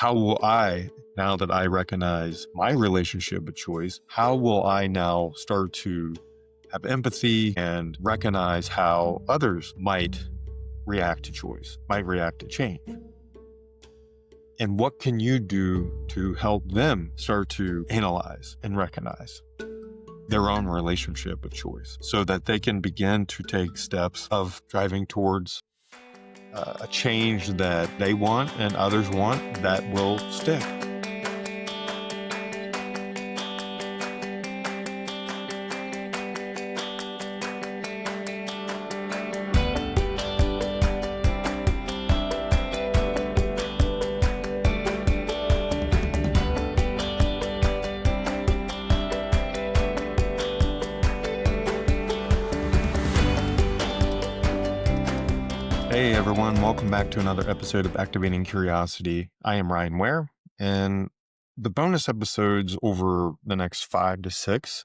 how will I, now that I recognize my relationship with choice, how will I now start to have empathy and recognize how others might react to choice, might react to change? And what can you do to help them start to analyze and recognize their own relationship with choice so that they can begin to take steps of driving towards a change that they want and others want that will stick? Hey everyone, welcome back to another episode of Activating Curiosity. I am Ryan Ware, and the bonus episodes over the next 5 to 6,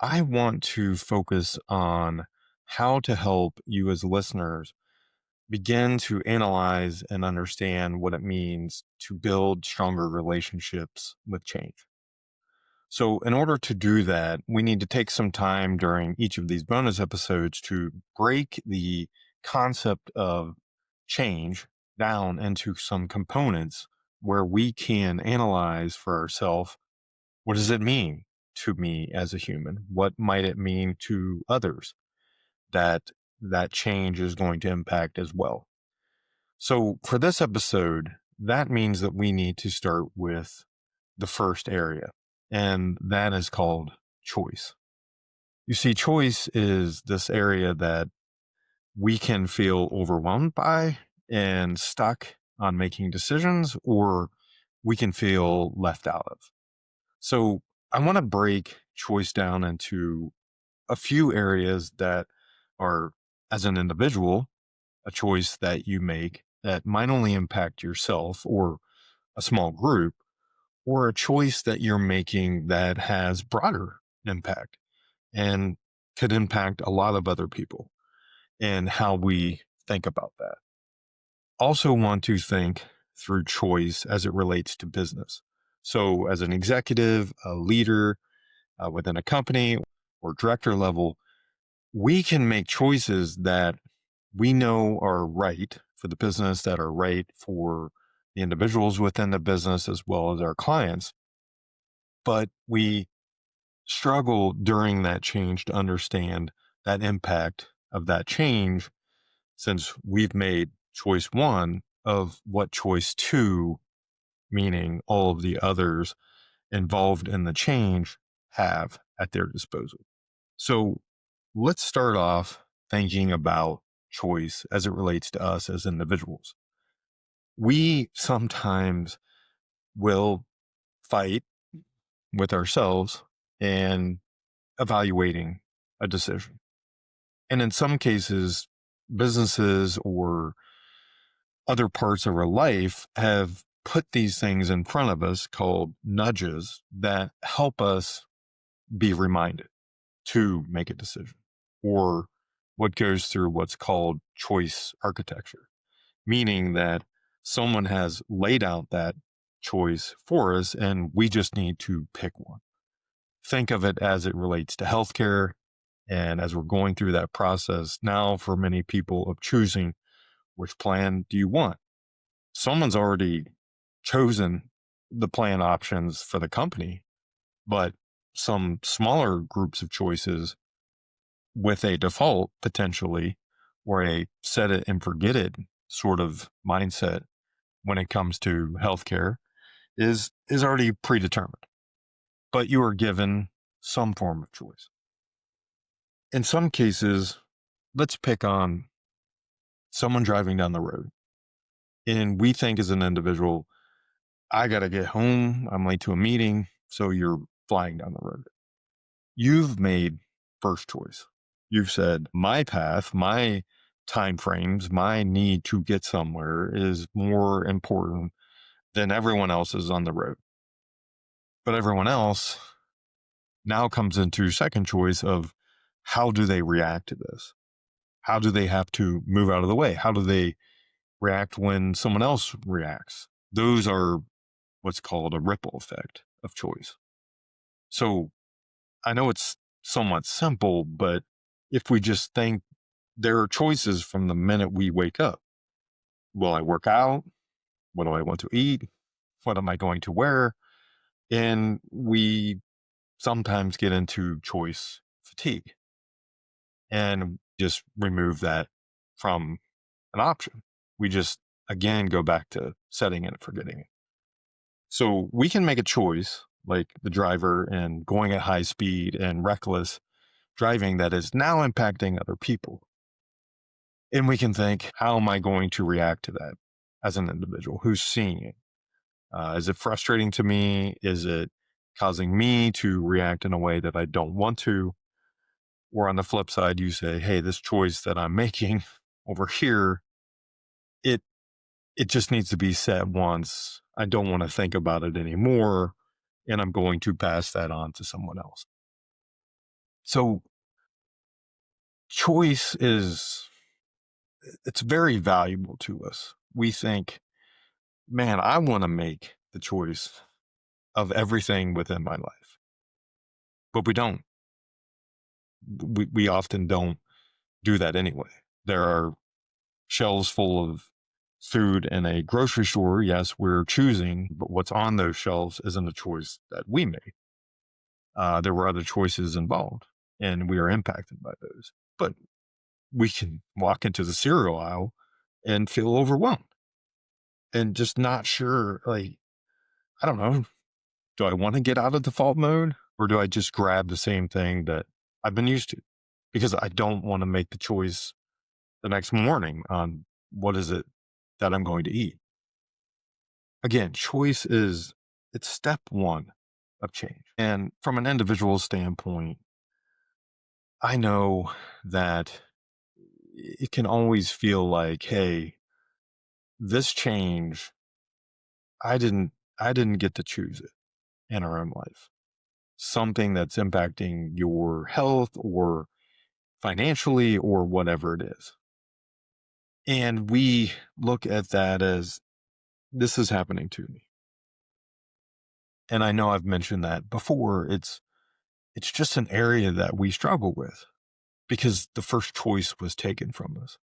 I want to focus on how to help you as listeners begin to analyze and understand what it means to build stronger relationships with change. So in order to do that, we need to take some time during each of these bonus episodes to break the concept of change down into some components where we can analyze for ourselves, what does it mean to me as a human? What might it mean to others that that change is going to impact as well? So for this episode, that means that we need to start with the first area, and that is called choice. You see, choice is this area that we can feel overwhelmed by and stuck on making decisions, or we can feel left out of. So I want to break choice down into a few areas that are, as an individual, a choice that you make that might only impact yourself or a small group, or a choice that you're making that has broader impact and could impact a lot of other people, and how we think about that. Also want to think through choice as it relates to business. So as an executive, a leader within a company or director level, we can make choices that we know are right for the business, that are right for the individuals within the business as well as our clients. But we struggle during that change to understand that impact of that change, since we've made choice one of what choice two, meaning all of the others involved in the change, have at their disposal. So let's start off thinking about choice as it relates to us as individuals. We sometimes will fight with ourselves and evaluating a decision. And in some cases, businesses or other parts of our life have put these things in front of us called nudges that help us be reminded to make a decision, or what goes through what's called choice architecture, meaning that someone has laid out that choice for us and we just need to pick one. Think of it as it relates to healthcare. And as we're going through that process now, for many people, of choosing which plan do you want, someone's already chosen the plan options for the company, but some smaller groups of choices with a default potentially, or a set it and forget it sort of mindset when it comes to healthcare is already predetermined, but you are given some form of choice. In some cases, let's pick on someone driving down the road, and we think as an individual, I got to get home, I'm late to a meeting, so you're flying down the road. You've made first choice. You've said, my path, my time frames, my need to get somewhere is more important than everyone else's on the road. But everyone else now comes into second choice of, how do they react to this? How do they have to move out of the way? How do they react when someone else reacts? those are what's called a ripple effect of choice. So I know it's somewhat simple, but if we just think there are choices from the minute we wake up. Will I work out? What do I want to eat? What am I going to wear? And we sometimes get into choice fatigue and just remove that from an option. We just, again, go back to setting it and forgetting it. So we can make a choice, like the driver and going at high speed and reckless driving that is now impacting other people. And we can think, how am I going to react to that as an individual who's seeing it? Is it frustrating to me? Is it causing me to react in a way that I don't want to? Or on the flip side, you say, hey, this choice that I'm making over here, it it just needs to be said once. I don't want to think about it anymore. And I'm going to pass that on to someone else. So choice it's very valuable to us. We think, man, I want to make the choice of everything within my life, but we don't. We often don't do that anyway. There are shelves full of food in a grocery store. Yes, we're choosing, but what's on those shelves isn't a choice that we made. There were other choices involved, and we are impacted by those. But we can walk into the cereal aisle and feel overwhelmed and just not sure. Like, I don't know. Do I want to get out of default mode, or do I just grab the same thing that I've been used to? Because I don't want to make the choice the next morning on what is it that I'm going to eat. Again, choice it's step one of change. And from an individual standpoint, I know that it can always feel like, hey, this change, I didn't I didn't get to choose it in our own life. Something that's impacting your health or financially or whatever it is. And we look at that as this is happening to me. And I know I've mentioned that before. It's just an area that we struggle with because the first choice was taken from us.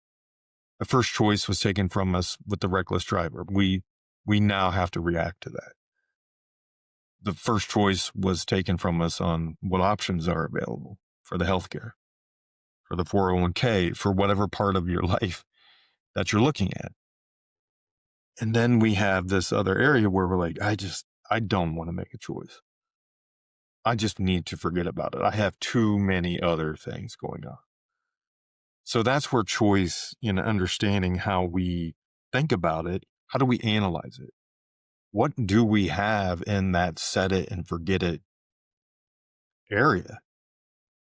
The first choice was taken from us with the reckless driver. We now have to react to that. The first choice was taken from us on what options are available for the healthcare, for the 401k, for whatever part of your life that you're looking at. And then we have this other area where we're like, I don't want to make a choice. I just need to forget about it. I have too many other things going on. So that's where choice, understanding how we think about it, how do we analyze it? What do we have in that set it and forget it area?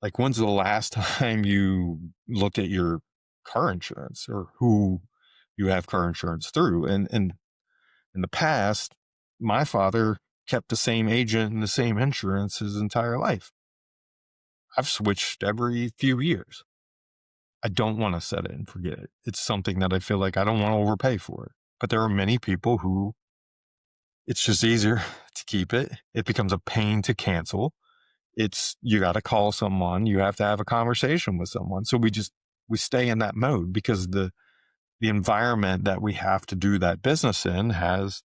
Like, when's the last time you looked at your car insurance or who you have car insurance through? And in the past, my father kept the same agent and the same insurance his entire life. I've switched every few years. I don't want to set it and forget it. It's something that I feel like I don't want to overpay for it. But there are many people who it's just easier to keep it. It becomes a pain to cancel. You got to call someone. You have to have a conversation with someone. So we stay in that mode because the environment that we have to do that business in has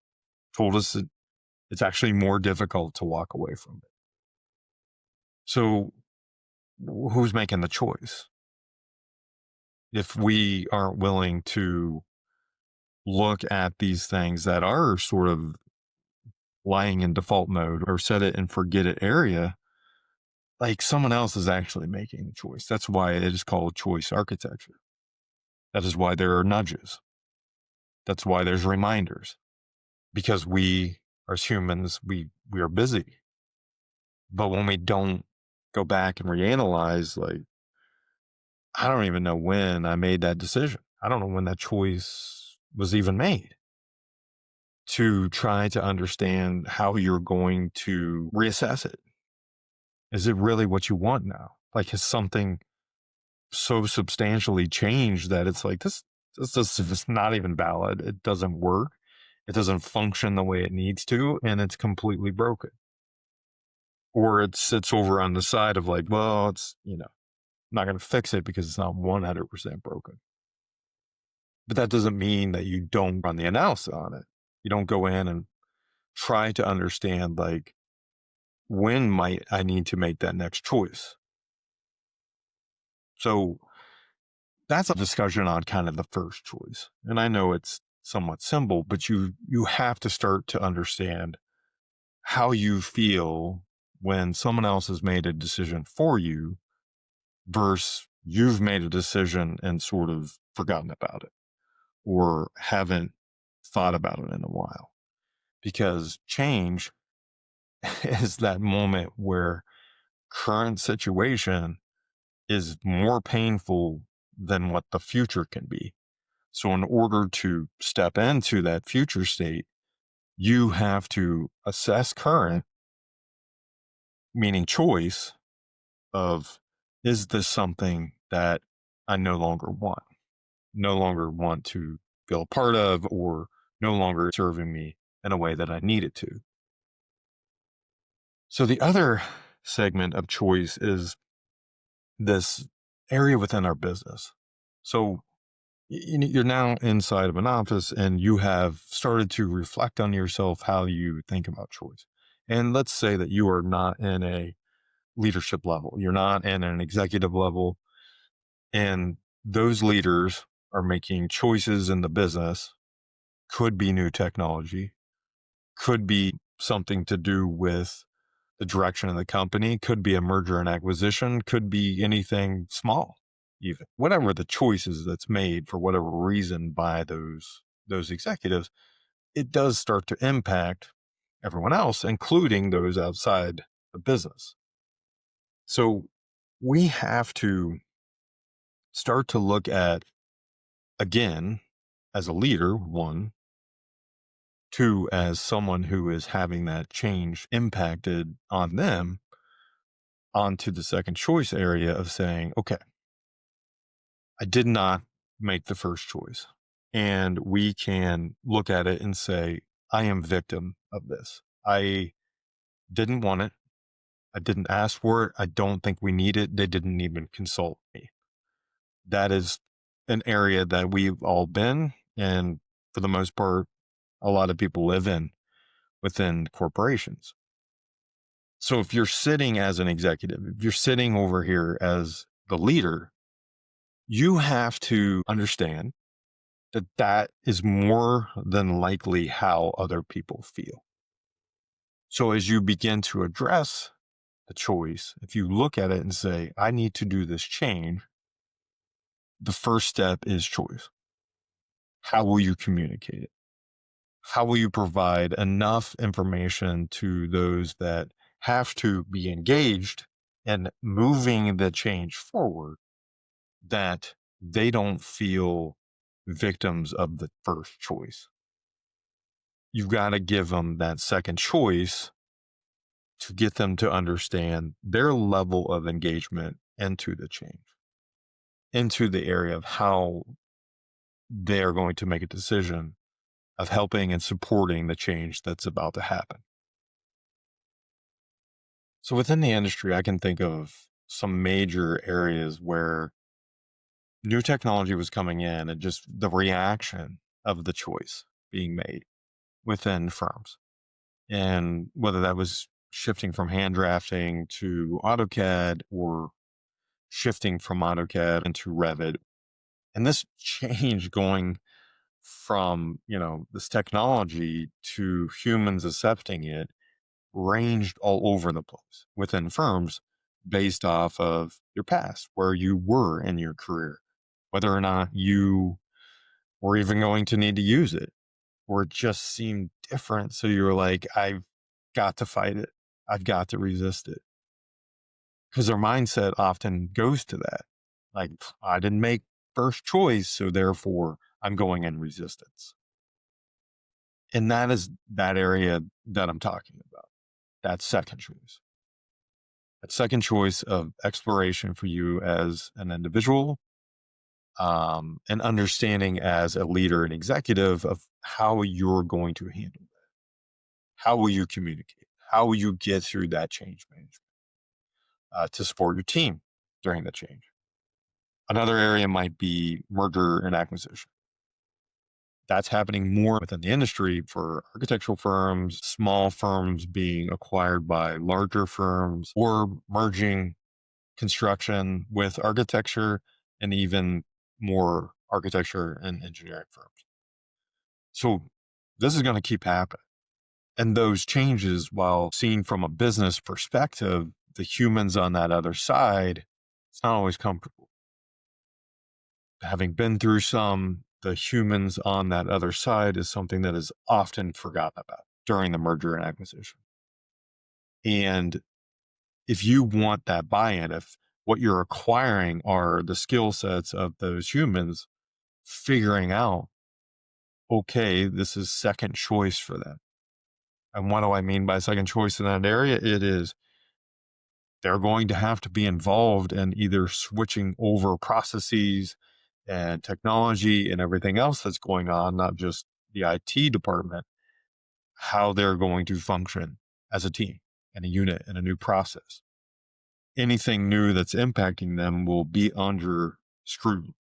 told us that it's actually more difficult to walk away from it. So who's making the choice? If we aren't willing to look at these things that are sort of lying in default mode or set it and forget it area, like someone else is actually making the choice. That's why it is called choice architecture. That is why there are nudges. That's why there's reminders. Because we, as humans, we are busy. But when we don't go back and reanalyze, like, I don't even know when I made that decision. I don't know when that choice was even made. To try to understand how you're going to reassess it. Is it really what you want now? Like, has something so substantially changed that it's like, this is not even valid. It doesn't work. it doesn't function the way it needs to, and it's completely broken. Or it sits over on the side of like, well, it's, not going to fix it because it's not 100% broken. But that doesn't mean that you don't run the analysis on it. You don't go in and try to understand, like, when might I need to make that next choice? So that's a discussion on kind of the first choice. And I know it's somewhat simple, but you have to start to understand how you feel when someone else has made a decision for you versus you've made a decision and sort of forgotten about it or haven't thought about it in a while. Because change is that moment where current situation is more painful than what the future can be. So in order to step into that future state, you have to assess current, meaning choice of, is this something that I no longer want to feel a part of, or no longer serving me in a way that I need it to. So the other segment of choice is this area within our business. So you're now inside of an office and you have started to reflect on yourself, how you think about choice. And let's say that you are not in a leadership level, you're not in an executive level, and those leaders are making choices in the business. Could be new technology, could be something to do with the direction of the company, could be a merger and acquisition, could be anything small, even whatever the choices that's made for whatever reason by those executives, it does start to impact everyone else, including those outside the business. So we have to start to look at, again, as a leader, one, two, as someone who is having that change impacted on them, onto the second choice area of saying, okay, I did not make the first choice. And we can look at it and say, I am victim of this. I didn't want it. I didn't ask for it. I don't think we need it. They didn't even consult me. That is an area that we've all been. And for the most part, a lot of people live in within corporations. So if you're sitting as an executive, if you're sitting over here as the leader, you have to understand that that is more than likely how other people feel. So as you begin to address the choice, if you look at it and say, I need to do this change, the first step is choice. How will you communicate it? How will you provide enough information to those that have to be engaged in moving the change forward, that they don't feel victims of the first choice? You've got to give them that second choice to get them to understand their level of engagement into the change, into the area of how they're going to make a decision of helping and supporting the change that's about to happen. So within the industry, I can think of some major areas where new technology was coming in and just the reaction of the choice being made within firms. And whether that was shifting from hand drafting to AutoCAD or shifting from AutoCAD into Revit. And this change going from, this technology to humans accepting it ranged all over the place within firms based off of your past, where you were in your career, whether or not you were even going to need to use it, or it just seemed different. So you were like, I've got to fight it. I've got to resist it. Because their mindset often goes to that. Like, I didn't make first choice, so therefore I'm going in resistance. And that is that area that I'm talking about. That second choice. That second choice of exploration for you as an individual, and understanding as a leader and executive of how you're going to handle that. How will you communicate? How will you get through that change management to support your team during the change? Another area might be merger and acquisition. That's happening more within the industry for architectural firms, small firms being acquired by larger firms, or merging construction with architecture and even more architecture and engineering firms. So this is going to keep happening. And those changes, while seen from a business perspective, the humans on that other side, it's not always comfortable. Having been through some, the humans on that other side is something that is often forgotten about during the merger and acquisition. And if you want that buy-in, if what you're acquiring are the skill sets of those humans, figuring out, okay, this is second choice for them. And what do I mean by second choice in that area? It is they're going to have to be involved in either switching over processes and technology and everything else that's going on, not just the IT department, how they're going to function as a team and a unit and a new process. Anything new that's impacting them will be under scrutiny.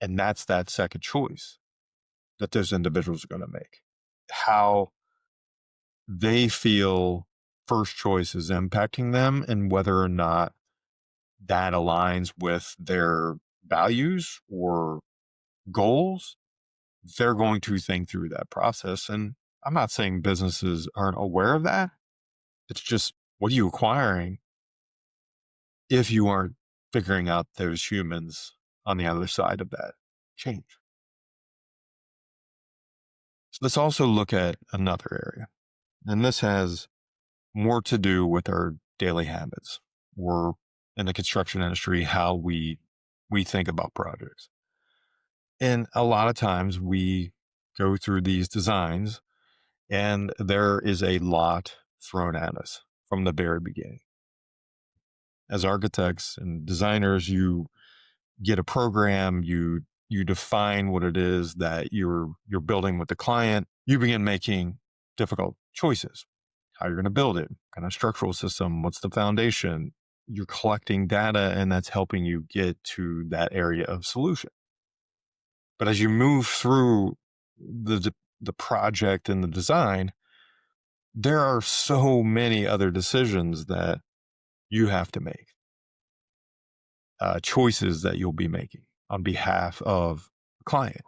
And that's that second choice that those individuals are going to make. How they feel first choice is impacting them and whether or not that aligns with their values or goals, they're going to think through that process. And I'm not saying businesses aren't aware of that. It's just, what are you acquiring if you aren't figuring out those humans on the other side of that change? So let's also look at another area. And this has more to do with our daily habits, or in the construction industry, how we think about projects. And a lot of times we go through these designs and there is a lot thrown at us from the very beginning. As architects and designers, you get a program, you define what it is that you're building with the client. You begin making difficult choices. How you're going to build it, kind of structural system, what's the foundation? You're collecting data, and that's helping you get to that area of solution. But as you move through the project and the design, there are so many other decisions that you have to make, choices that you'll be making on behalf of the client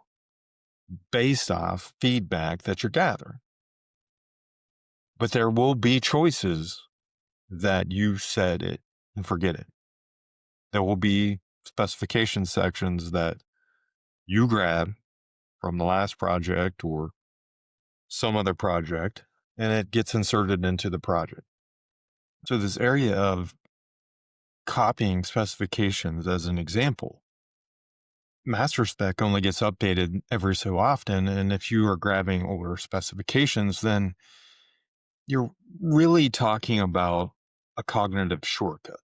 based off feedback that you're gathering. But there will be choices that you set it and forget it. There will be specification sections that you grab from the last project or some other project, and it gets inserted into the project. So this area of copying specifications, as an example, master spec only gets updated every so often. And if you are grabbing older specifications, then you're really talking about a cognitive shortcut.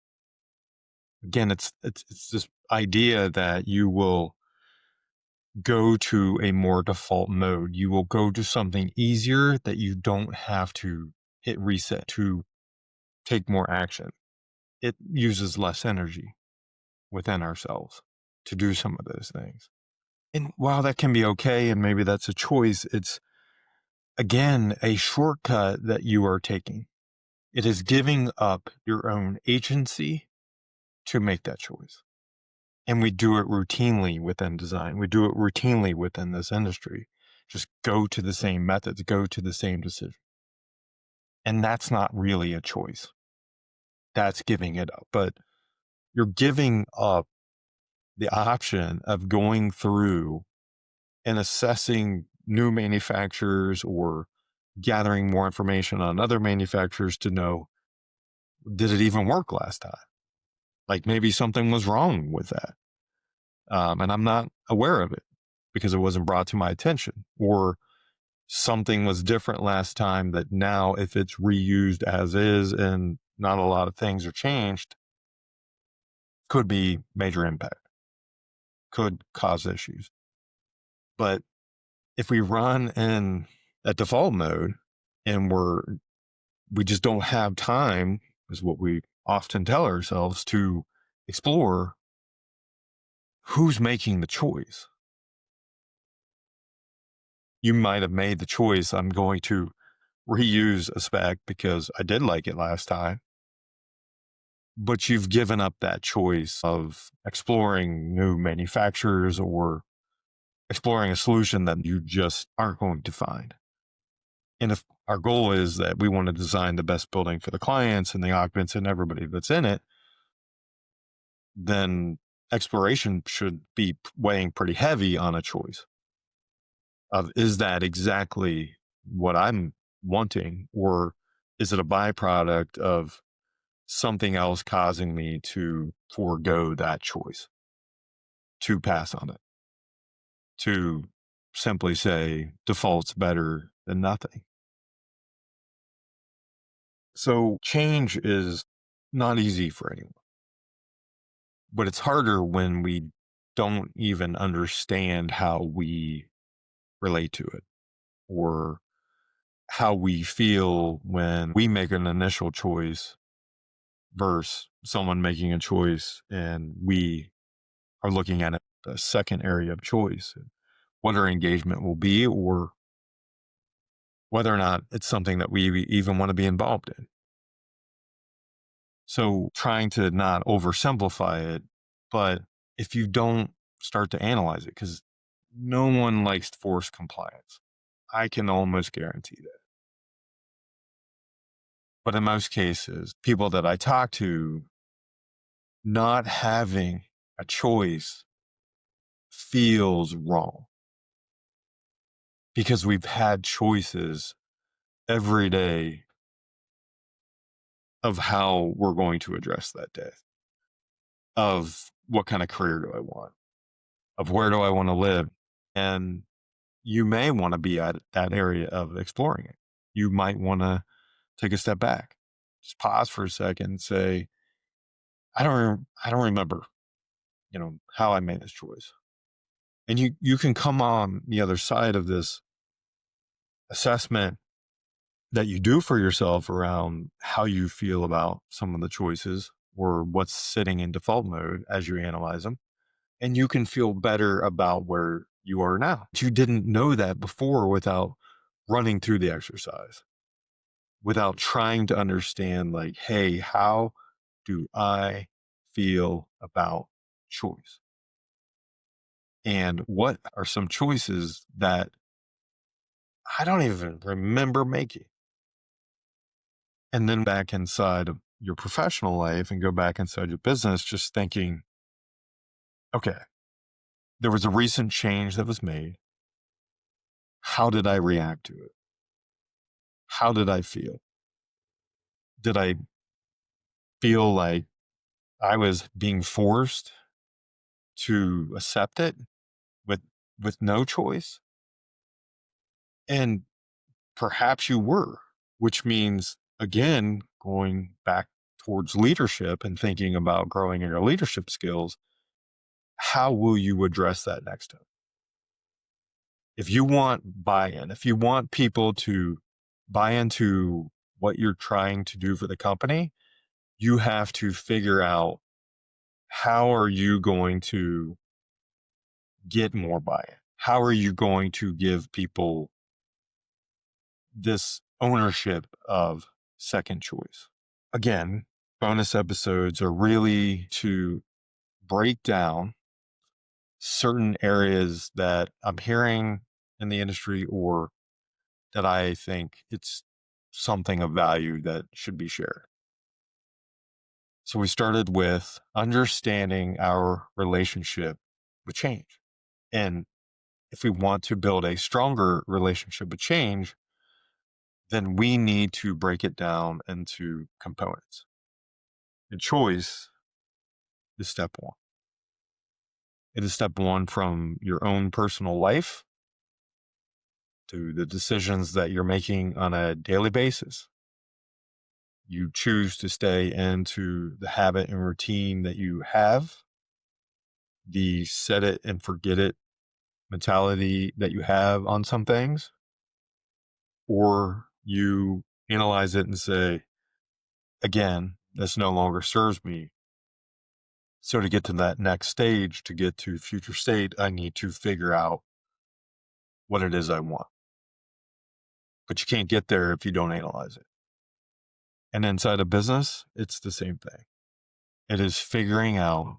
Again, it's this idea that you will go to a more default mode. You will go to something easier that you don't have to hit reset to take more action. It uses less energy within ourselves to do some of those things. And while that can be okay, and maybe that's a choice, it's, again, a shortcut that you are taking. It is giving up your own agency to make that choice. And we do it routinely within design. We do it routinely within this industry. Just go to the same methods, go to the same decision. And that's not really a choice. That's giving it up. But you're giving up the option of going through and assessing new manufacturers or gathering more information on other manufacturers to know, did it even work last time? Like maybe something was wrong with that. And I'm not aware of it because it wasn't brought to my attention, or something was different last time that now, if it's reused as is and not a lot of things are changed, could be major impact. could cause issues. But if we run in a default mode and we just don't have time, is what we often tell ourselves, to explore who's making the choice. You might have made the choice, I'm going to reuse a spec because I did like it last time, but you've given up that choice of exploring new manufacturers or exploring a solution that you just aren't going to find. And if our goal is that we want to design the best building for the clients and the occupants and everybody that's in it, then exploration should be weighing pretty heavy on a choice of, is that exactly what I'm wanting, or is it a byproduct of something else causing me to forego that choice, to pass on it, to simply say default's better than nothing. So change is not easy for anyone, but it's harder when we don't even understand how we relate to it, or how we feel when we make an initial choice versus someone making a choice and we are looking at a second area of choice, what our engagement will be, or whether or not it's something that we even want to be involved in. So trying to not oversimplify it, but if you don't start to analyze it, because no one likes forced compliance. I can almost guarantee that. But in most cases, people that I talk to, not having a choice feels wrong because we've had choices every day of how we're going to address that day, of what kind of career do I want, of where do I want to live. And you may want to be at that area of exploring it. You might want to take a step back, just pause for a second and say, I don't remember, how I made this choice. And you can come on the other side of this assessment that you do for yourself around how you feel about some of the choices or what's sitting in default mode as you analyze them. And you can feel better about where you are now. You didn't know that before without running through the exercise, without trying to understand, like, hey, how do I feel about choice? And what are some choices that I don't even remember making? And then back inside of your professional life and go back inside your business, just thinking, okay, there was a recent change that was made. How did I react to it? How did I feel? Did I feel like I was being forced to accept it with no choice? And perhaps you were, which means, again, going back towards leadership and thinking about growing your leadership skills, how will you address that next time? If you want buy-in, if you want people to buy into what you're trying to do for the company, you have to figure out, how are you going to get more buy-in? How are you going to give people this ownership of second choice? Again, bonus episodes are really to break down certain areas that I'm hearing in the industry, or that I think it's something of value that should be shared. So we started with understanding our relationship with change. And if we want to build a stronger relationship with change, then we need to break it down into components. And choice is step one. It is step one from your own personal life to the decisions that you're making on a daily basis. You choose to stay into the habit and routine that you have, the set it and forget it mentality that you have on some things, or you analyze it and say, again, this no longer serves me. So to get to that next stage, to get to future state, I need to figure out what it is I want. But you can't get there if you don't analyze it. And inside a business, it's the same thing. It is figuring out,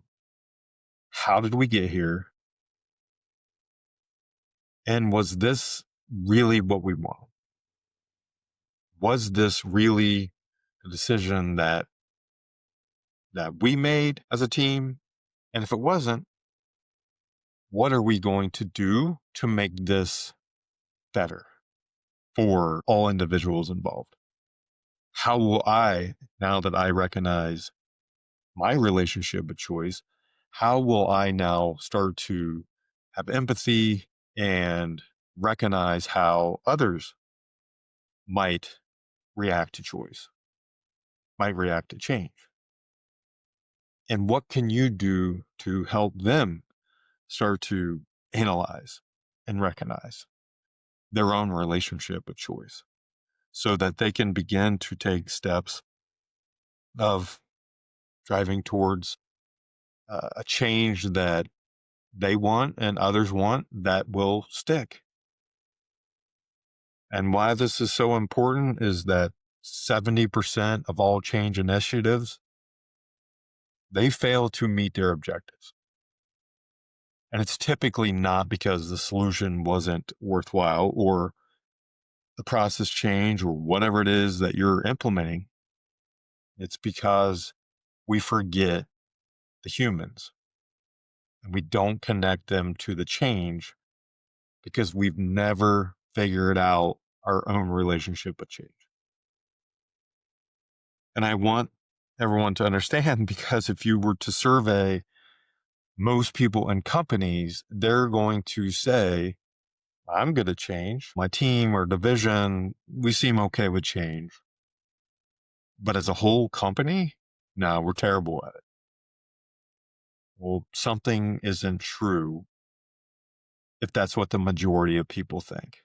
how did we get here? And was this really what we want? Was this really a decision that we made as a team? And if it wasn't, what are we going to do to make this better for all individuals involved? How will I, now that I recognize my relationship with choice, how will I now start to have empathy and recognize how others might react to choice, might react to change? And what can you do to help them start to analyze and recognize their own relationship with choice so that they can begin to take steps of driving towards a change that they want and others want that will stick? And why this is so important is that 70% of all change initiatives, they fail to meet their objectives. And it's typically not because the solution wasn't worthwhile or the process change or whatever it is that you're implementing. It's because we forget the humans and we don't connect them to the change because we've never figured out our own relationship with change. And I want everyone to understand, because if you were to survey most people in companies, they're going to say, I'm good at change. My team or division, we seem okay with change. But as a whole company, no, we're terrible at it. Well, something isn't true if that's what the majority of people think.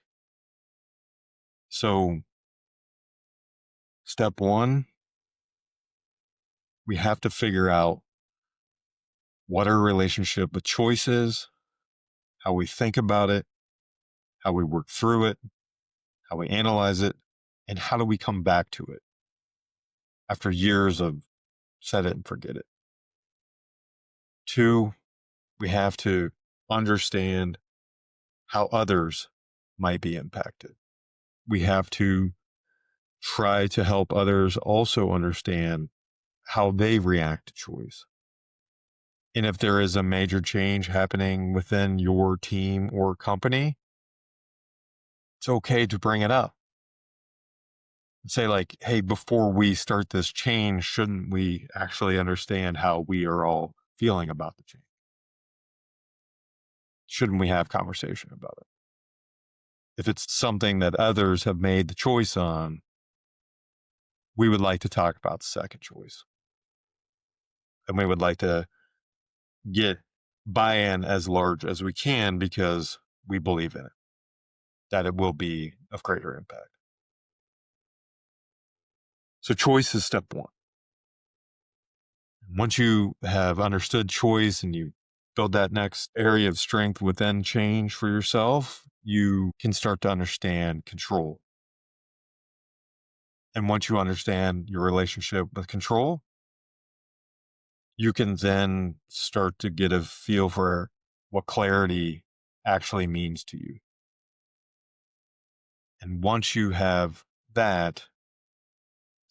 So, step one, we have to figure out what our relationship with choice is, how we think about it, how we work through it, how we analyze it, and how do we come back to it after years of set it and forget it. Two, we have to understand how others might be impacted. We have to try to help others also understand how they react to choice. And if there is a major change happening within your team or company, it's okay to bring it up. Say like, hey, before we start this change, shouldn't we actually understand how we are all feeling about the change? Shouldn't we have conversation about it? If it's something that others have made the choice on, we would like to talk about the second choice. And we would like to get buy-in as large as we can because we believe in it, that it will be of greater impact. So choice is step one. Once you have understood choice and you build that next area of strength within change for yourself, you can start to understand control. And once you understand your relationship with control, you can then start to get a feel for what clarity actually means to you. And once you have that,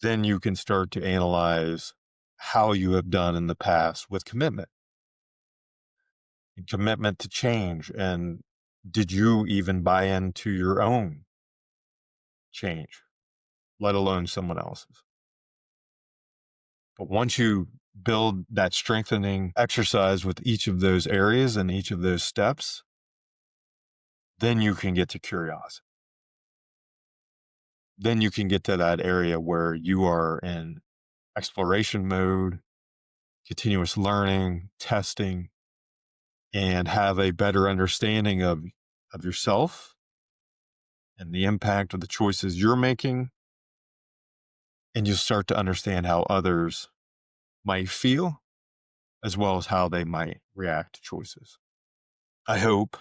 then you can start to analyze how you have done in the past with commitment and commitment to change. And did you even buy into your own change, let alone someone else's? But once you build that strengthening exercise with each of those areas and each of those steps, then you can get to curiosity. Then you can get to that area where you are in exploration mode, continuous learning, testing, and have a better understanding of yourself and the impact of the choices you're making. And you'll start to understand how others might feel, as well as how they might react to choices. I hope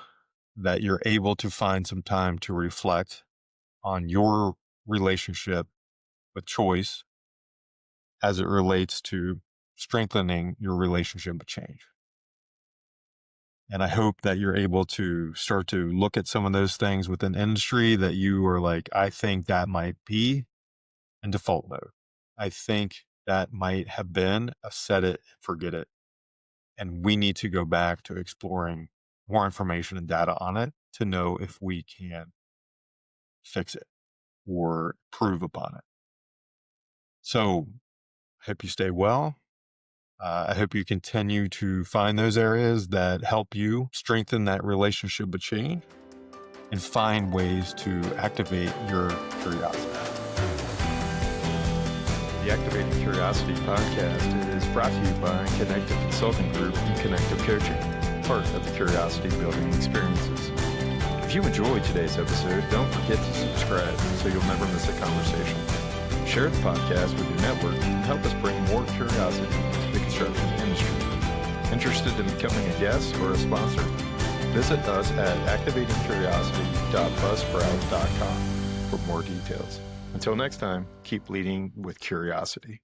that you're able to find some time to reflect on your relationship with choice as it relates to strengthening your relationship with change. And I hope that you're able to start to look at some of those things within industry that you are like, I think that might be in default mode. I think that might have been a set it, forget it. And we need to go back to exploring more information and data on it to know if we can fix it or improve upon it. So I hope you stay well. I hope you continue to find those areas that help you strengthen that relationship with change and find ways to activate your curiosity. The Activating Curiosity podcast is brought to you by Connective Consulting Group and Connective Coaching, part of the Curiosity Building Experiences. If you enjoyed today's episode, don't forget to subscribe so you'll never miss a conversation. Share the podcast with your network and help us bring more curiosity to the construction industry. Interested in becoming a guest or a sponsor? Visit us at activatingcuriosity.buzzsprout.com for more details. Until next time, keep leading with curiosity.